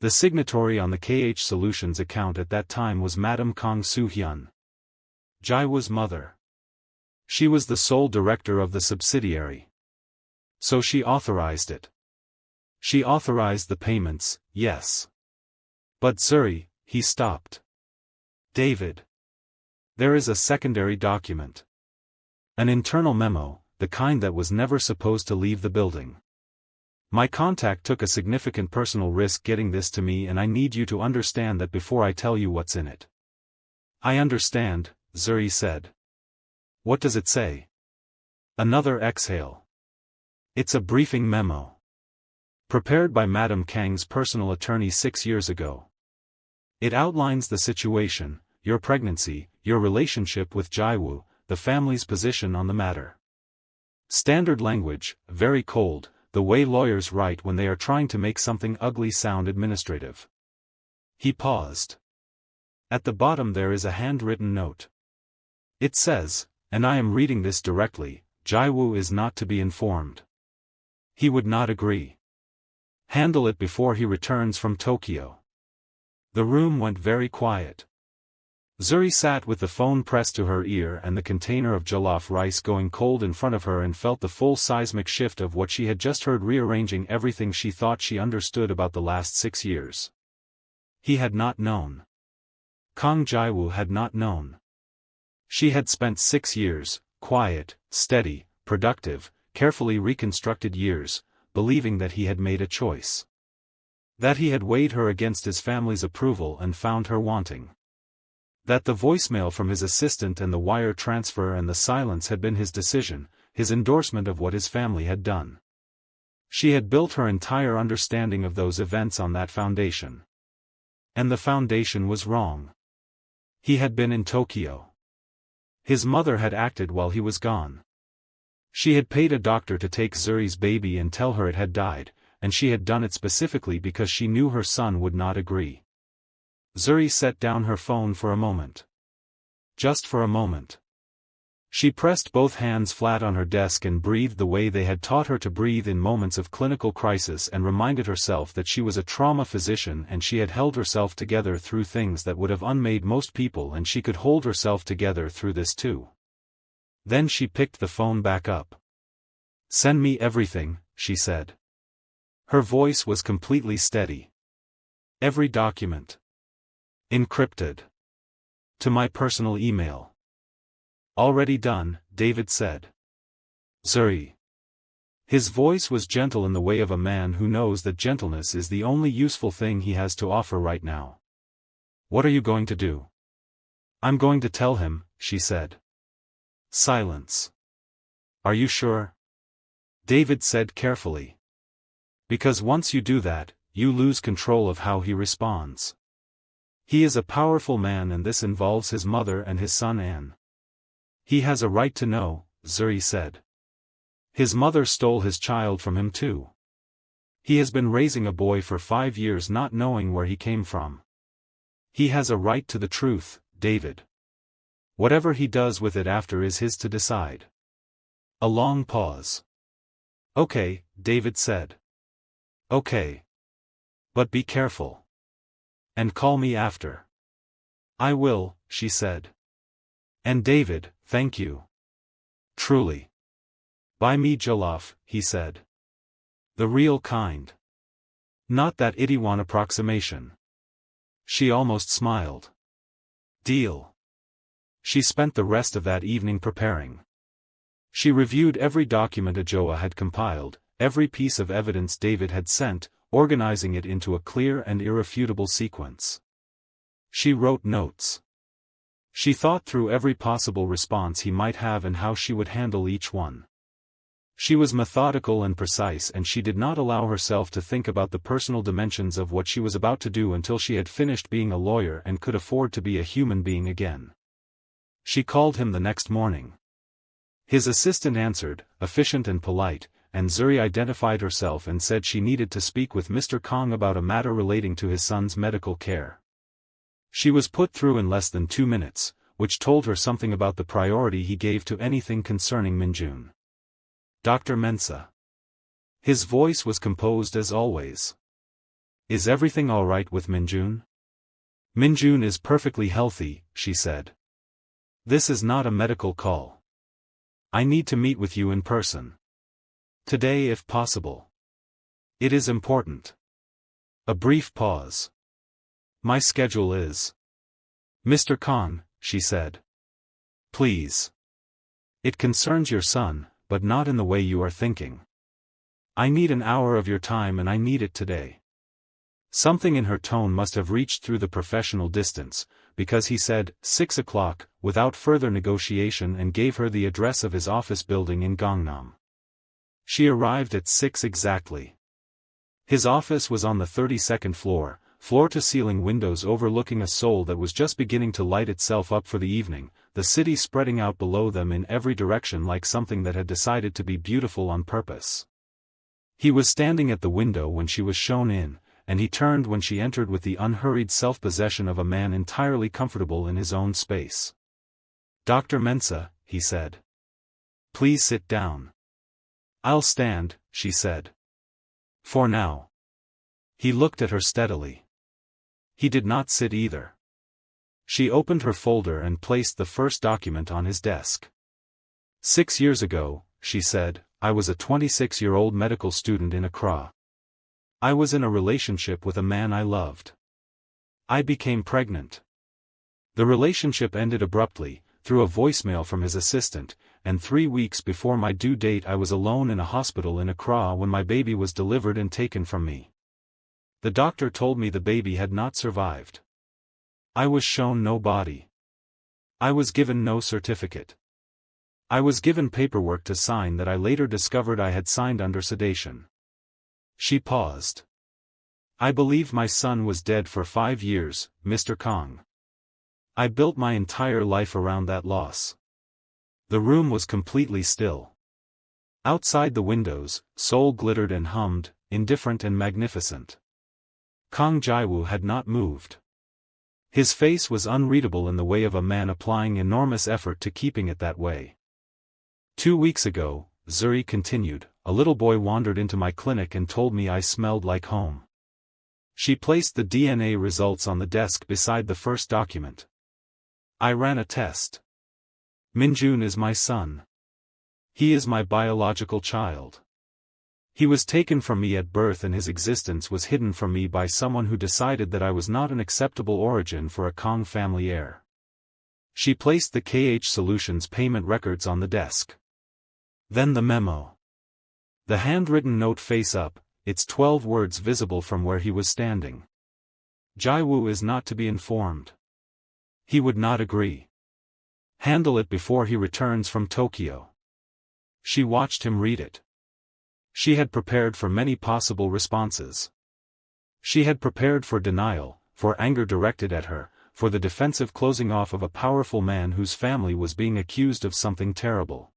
The signatory on the KH Solutions account at that time was Madam Kang Soo-hyun, Jaiwoo's mother. She was the sole director of the subsidiary. So she authorized it. She authorized the payments, yes. But Zuri, he stopped. David. There is a secondary document. An internal memo, the kind that was never supposed to leave the building. My contact took a significant personal risk getting this to me and I need you to understand that before I tell you what's in it. I understand, Zuri said. What does it say? Another exhale. It's a briefing memo. Prepared by Madam Kang's personal attorney 6 years ago. It outlines the situation, your pregnancy, your relationship with Jaiwoo, the family's position on the matter. Standard language, very cold, the way lawyers write when they are trying to make something ugly sound administrative. He paused. At the bottom there is a handwritten note. It says, and I am reading this directly, Jaiwoo is not to be informed. He would not agree. Handle it before he returns from Tokyo. The room went very quiet. Zuri sat with the phone pressed to her ear and the container of jollof rice going cold in front of her and felt the full seismic shift of what she had just heard, rearranging everything she thought she understood about the last 6 years. He had not known. Kang Jaiwoo had not known. She had spent 6 years, quiet, steady, productive, carefully reconstructed years, believing that he had made a choice. That he had weighed her against his family's approval and found her wanting. That the voicemail from his assistant and the wire transfer and the silence had been his decision, his endorsement of what his family had done. She had built her entire understanding of those events on that foundation. And the foundation was wrong. He had been in Tokyo. His mother had acted while he was gone. She had paid a doctor to take Zuri's baby and tell her it had died, and she had done it specifically because she knew her son would not agree. Zuri set down her phone for a moment. Just for a moment. She pressed both hands flat on her desk and breathed the way they had taught her to breathe in moments of clinical crisis, and reminded herself that she was a trauma physician and she had held herself together through things that would have unmade most people, and she could hold herself together through this too. Then she picked the phone back up. "Send me everything," she said. Her voice was completely steady. "Every document. Encrypted. To my personal email." "Already done," David said. "Zuri." His voice was gentle in the way of a man who knows that gentleness is the only useful thing he has to offer right now. "What are you going to do?" "I'm going to tell him," she said. Silence. "Are you sure?" David said carefully. "Because once you do that, you lose control of how he responds. He is a powerful man, and this involves his mother and his son Anne." "He has a right to know," Zuri said. "His mother stole his child from him too. He has been raising a boy for 5 years not knowing where he came from. He has a right to the truth, David. Whatever he does with it after is his to decide." A long pause. "Okay," David said. "Okay. But be careful. And call me after." "I will," she said. "And David, thank you. Truly. Buy me jollof," he said. "The real kind. Not that Itiwan approximation." She almost smiled. "Deal." She spent the rest of that evening preparing. She reviewed every document Ajoa had compiled, every piece of evidence David had sent, organizing it into a clear and irrefutable sequence. She wrote notes. She thought through every possible response he might have and how she would handle each one. She was methodical and precise, and she did not allow herself to think about the personal dimensions of what she was about to do until she had finished being a lawyer and could afford to be a human being again. She called him the next morning. His assistant answered, efficient and polite, and Zuri identified herself and said she needed to speak with Mr. Kong about a matter relating to his son's medical care. She was put through in less than 2 minutes, which told her something about the priority he gave to anything concerning Minjun. "Dr. Mensah." His voice was composed as always. "Is everything all right with Minjun?" "Minjun is perfectly healthy," she said. "This is not a medical call. I need to meet with you in person. Today if possible. It is important." A brief pause. "My schedule is." "Mr. Kong," she said. "Please. It concerns your son, but not in the way you are thinking. I need an hour of your time, and I need it today." Something in her tone must have reached through the professional distance, because he said, 6 o'clock, without further negotiation, and gave her the address of his office building in Gangnam. She arrived at 6 exactly. His office was on the 32nd floor, floor-to-ceiling windows overlooking a Seoul that was just beginning to light itself up for the evening, the city spreading out below them in every direction like something that had decided to be beautiful on purpose. He was standing at the window when she was shown in, and he turned when she entered with the unhurried self-possession of a man entirely comfortable in his own space. "Dr. Mensah," he said. "Please sit down." "I'll stand," she said. "For now." He looked at her steadily. He did not sit either. She opened her folder and placed the first document on his desk. "6 years ago," she said, "I was a 26-year-old medical student in Accra. I was in a relationship with a man I loved. I became pregnant. The relationship ended abruptly, through a voicemail from his assistant, and 3 weeks before my due date I was alone in a hospital in Accra when my baby was delivered and taken from me. The doctor told me the baby had not survived. I was shown no body. I was given no certificate. I was given paperwork to sign that I later discovered I had signed under sedation." She paused. "I believed my son was dead for 5 years, Mr. Kong. I built my entire life around that loss." The room was completely still. Outside the windows, Seoul glittered and hummed, indifferent and magnificent. Kang Jaiwoo had not moved. His face was unreadable in the way of a man applying enormous effort to keeping it that way. 2 weeks ago, Zuri continued, a little boy wandered into my clinic and told me I smelled like home. She placed the DNA results on the desk beside the first document. I ran a test. Minjun is my son. He is my biological child. He was taken from me at birth and his existence was hidden from me by someone who decided that I was not an acceptable origin for a Kong family heir. She placed the KH Solutions payment records on the desk. Then the memo. The handwritten note face up, its 12 words visible from where he was standing. Jaiwoo is not to be informed. He would not agree. Handle it before he returns from Tokyo. She watched him read it. She had prepared for many possible responses. She had prepared for denial, for anger directed at her, for the defensive closing off of a powerful man whose family was being accused of something terrible.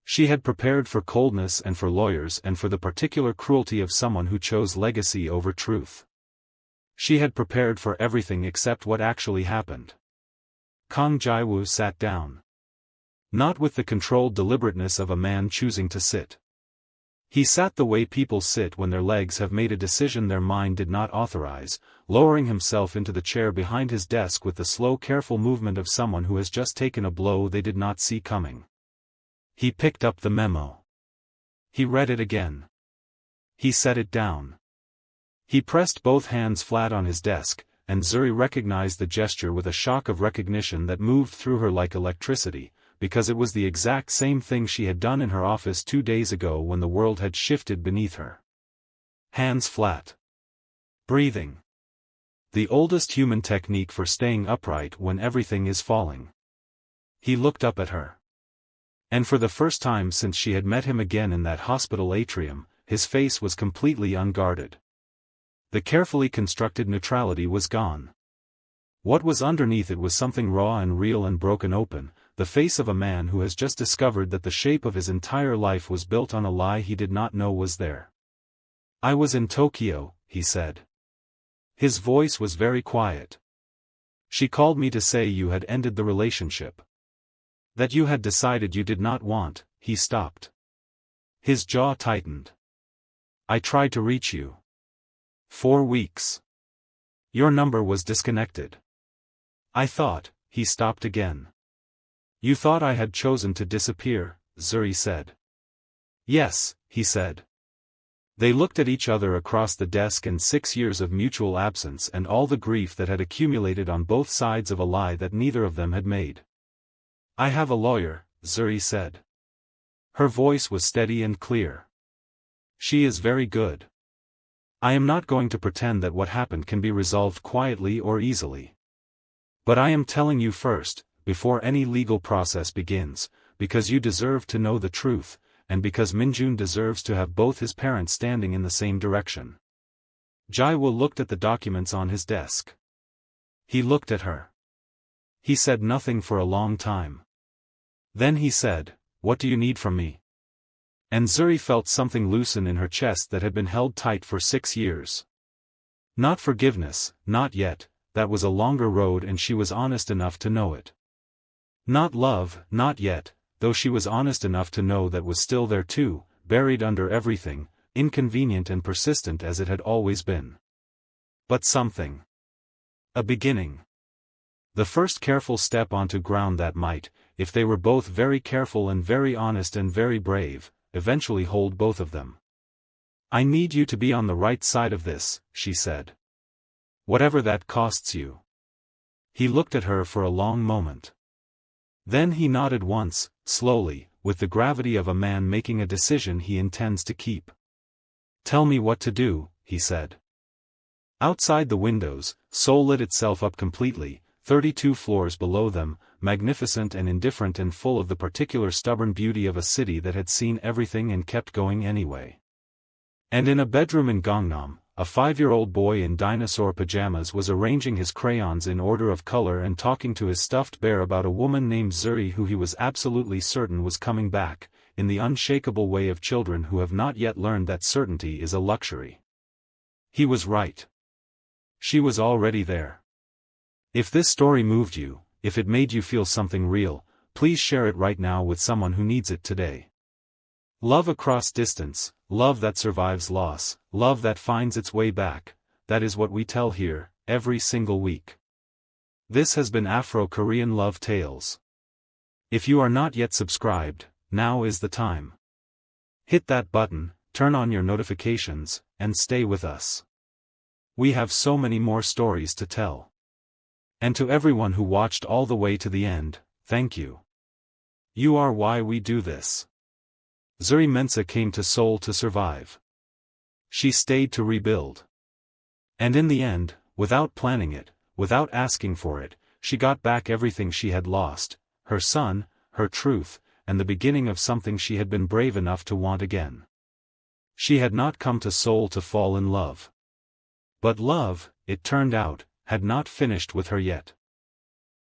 She had prepared for coldness and for lawyers and for the particular cruelty of someone who chose legacy over truth. She had prepared for everything except what actually happened. Kang Jaiwoo sat down. Not with the controlled deliberateness of a man choosing to sit. He sat the way people sit when their legs have made a decision their mind did not authorize, lowering himself into the chair behind his desk with the slow careful movement of someone who has just taken a blow they did not see coming. He picked up the memo. He read it again. He set it down. He pressed both hands flat on his desk, and Zuri recognized the gesture with a shock of recognition that moved through her like electricity, because it was the exact same thing she had done in her office 2 days ago when the world had shifted beneath her. Hands flat. Breathing. The oldest human technique for staying upright when everything is falling. He looked up at her. And for the first time since she had met him again in that hospital atrium, his face was completely unguarded. The carefully constructed neutrality was gone. What was underneath it was something raw and real and broken open, the face of a man who has just discovered that the shape of his entire life was built on a lie he did not know was there. I was in Tokyo, he said. His voice was very quiet. She called me to say you had ended the relationship. That you had decided you did not want. He stopped. His jaw tightened. I tried to reach you. 4 weeks. Your number was disconnected. I thought. He stopped again. You thought I had chosen to disappear, Zuri said. Yes, he said. They looked at each other across the desk and 6 years of mutual absence and all the grief that had accumulated on both sides of a lie that neither of them had made. I have a lawyer, Zuri said. Her voice was steady and clear. She is very good. I am not going to pretend that what happened can be resolved quietly or easily. But I am telling you first, before any legal process begins, because you deserve to know the truth, and because Minjun deserves to have both his parents standing in the same direction. Jaiwoo looked at the documents on his desk. He looked at her. He said nothing for a long time. Then he said, "What do you need from me?" And Zuri felt something loosen in her chest that had been held tight for 6 years. Not forgiveness, not yet, that was a longer road and she was honest enough to know it. Not love, not yet, though she was honest enough to know that was still there too, buried under everything, inconvenient and persistent as it had always been. But something. A beginning. The first careful step onto ground that might, if they were both very careful and very honest and very brave, eventually hold both of them. I need you to be on the right side of this, she said. Whatever that costs you. He looked at her for a long moment. Then he nodded once, slowly, with the gravity of a man making a decision he intends to keep. Tell me what to do, he said. Outside the windows, Seoul lit itself up completely, 32 floors below them, magnificent and indifferent and full of the particular stubborn beauty of a city that had seen everything and kept going anyway. And in a bedroom in Gangnam, a 5-year-old boy in dinosaur pajamas was arranging his crayons in order of color and talking to his stuffed bear about a woman named Zuri who he was absolutely certain was coming back, in the unshakable way of children who have not yet learned that certainty is a luxury. He was right. She was already there. If this story moved you, if it made you feel something real, please share it right now with someone who needs it today. Love across distance, love that survives loss, love that finds its way back, that is what we tell here, every single week. This has been Afro Korean Love Tales. If you are not yet subscribed, now is the time. Hit that button, turn on your notifications, and stay with us. We have so many more stories to tell. And to everyone who watched all the way to the end, thank you. You are why we do this. Zuri Mensah came to Seoul to survive. She stayed to rebuild. And in the end, without planning it, without asking for it, she got back everything she had lost, her son, her truth, and the beginning of something she had been brave enough to want again. She had not come to Seoul to fall in love. But love, it turned out, had not finished with her yet.